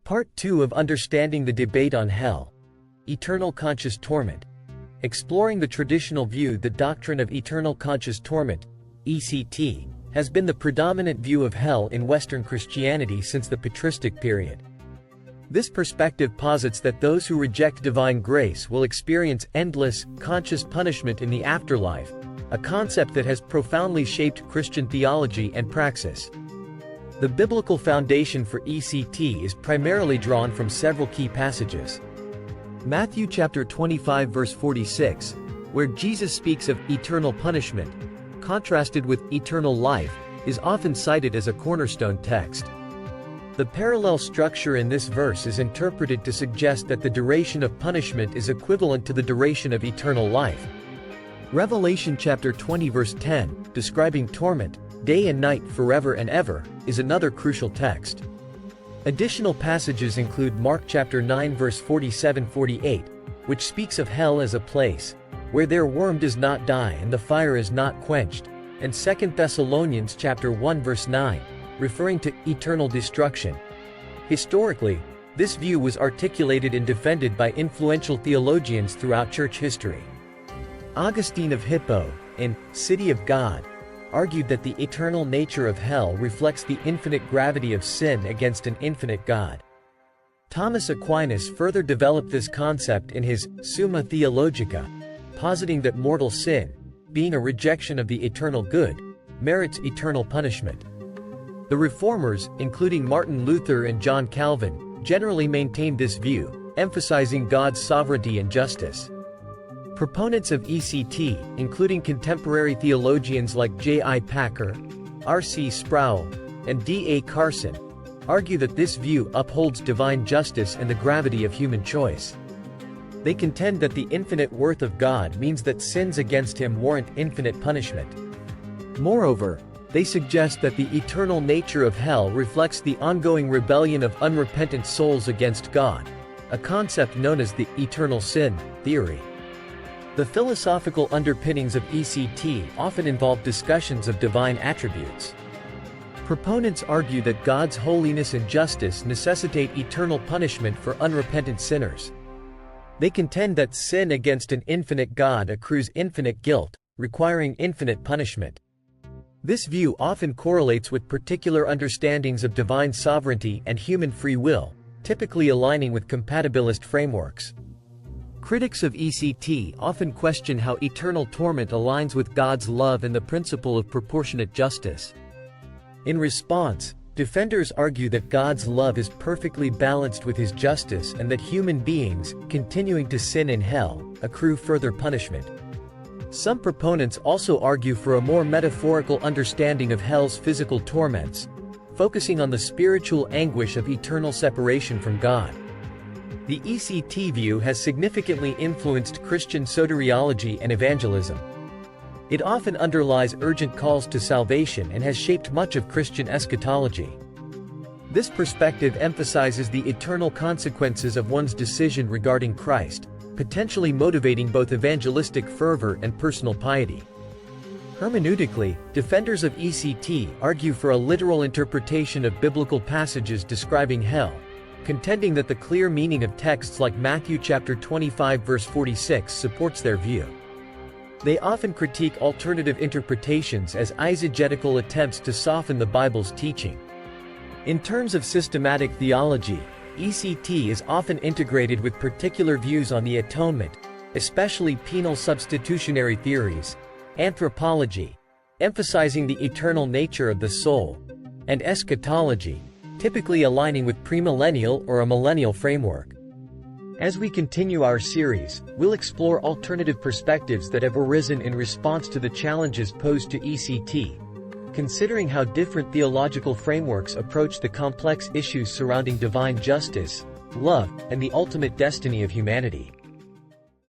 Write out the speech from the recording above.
Part 2 of Understanding the Debate on Hell. Eternal Conscious Torment. Exploring the traditional view. The doctrine of eternal conscious torment, ECT, has been the predominant view of hell in Western Christianity since the patristic period. This perspective posits that those who reject divine grace will experience endless, conscious punishment in the afterlife, a concept that has profoundly shaped Christian theology and praxis. The biblical foundation for ECT is primarily drawn from several key passages. Matthew chapter 25 verse 46, where Jesus speaks of eternal punishment, contrasted with eternal life, is often cited as a cornerstone text. The parallel structure in this verse is interpreted to suggest that the duration of punishment is equivalent to the duration of eternal life. Revelation chapter 20 verse 10, describing torment, day and night forever and ever, is another crucial text. Additional passages include Mark chapter 9 verse 47-48, which speaks of hell as a place where their worm does not die and the fire is not quenched, and 2 Thessalonians chapter 1 verse 9, referring to eternal destruction. Historically, this view was articulated and defended by influential theologians throughout church history. Augustine of Hippo, in City of God, argued that the eternal nature of hell reflects the infinite gravity of sin against an infinite God. Thomas Aquinas further developed this concept in his Summa Theologica, positing that mortal sin, being a rejection of the eternal good, merits eternal punishment. The Reformers, including Martin Luther and John Calvin, generally maintained this view, emphasizing God's sovereignty and justice. Proponents of ECT, including contemporary theologians like J.I. Packer, R.C. Sproul, and D.A. Carson, argue that this view upholds divine justice and the gravity of human choice. They contend that the infinite worth of God means that sins against him warrant infinite punishment. Moreover, they suggest that the eternal nature of hell reflects the ongoing rebellion of unrepentant souls against God, a concept known as the eternal sin theory. The philosophical underpinnings of ECT often involve discussions of divine attributes. Proponents argue that God's holiness and justice necessitate eternal punishment for unrepentant sinners. They contend that sin against an infinite God accrues infinite guilt, requiring infinite punishment. This view often correlates with particular understandings of divine sovereignty and human free will, typically aligning with compatibilist frameworks. Critics of ECT often question how eternal torment aligns with God's love and the principle of proportionate justice. In response, defenders argue that God's love is perfectly balanced with his justice and that human beings, continuing to sin in hell, accrue further punishment. Some proponents also argue for a more metaphorical understanding of hell's physical torments, focusing on the spiritual anguish of eternal separation from God. The ECT view has significantly influenced Christian soteriology and evangelism. It often underlies urgent calls to salvation and has shaped much of Christian eschatology. This perspective emphasizes the eternal consequences of one's decision regarding Christ, potentially motivating both evangelistic fervor and personal piety. Hermeneutically, defenders of ECT argue for a literal interpretation of biblical passages describing hell, contending that the clear meaning of texts like Matthew chapter 25 verse 46 supports their view. They often critique alternative interpretations as eisegetical attempts to soften the Bible's teaching. In terms of systematic theology, ECT is often integrated with particular views on the atonement, especially penal substitutionary theories, anthropology, emphasizing the eternal nature of the soul, and eschatology, typically aligning with premillennial or a millennial framework. As we continue our series, we'll explore alternative perspectives that have arisen in response to the challenges posed to ECT, considering how different theological frameworks approach the complex issues surrounding divine justice, love, and the ultimate destiny of humanity.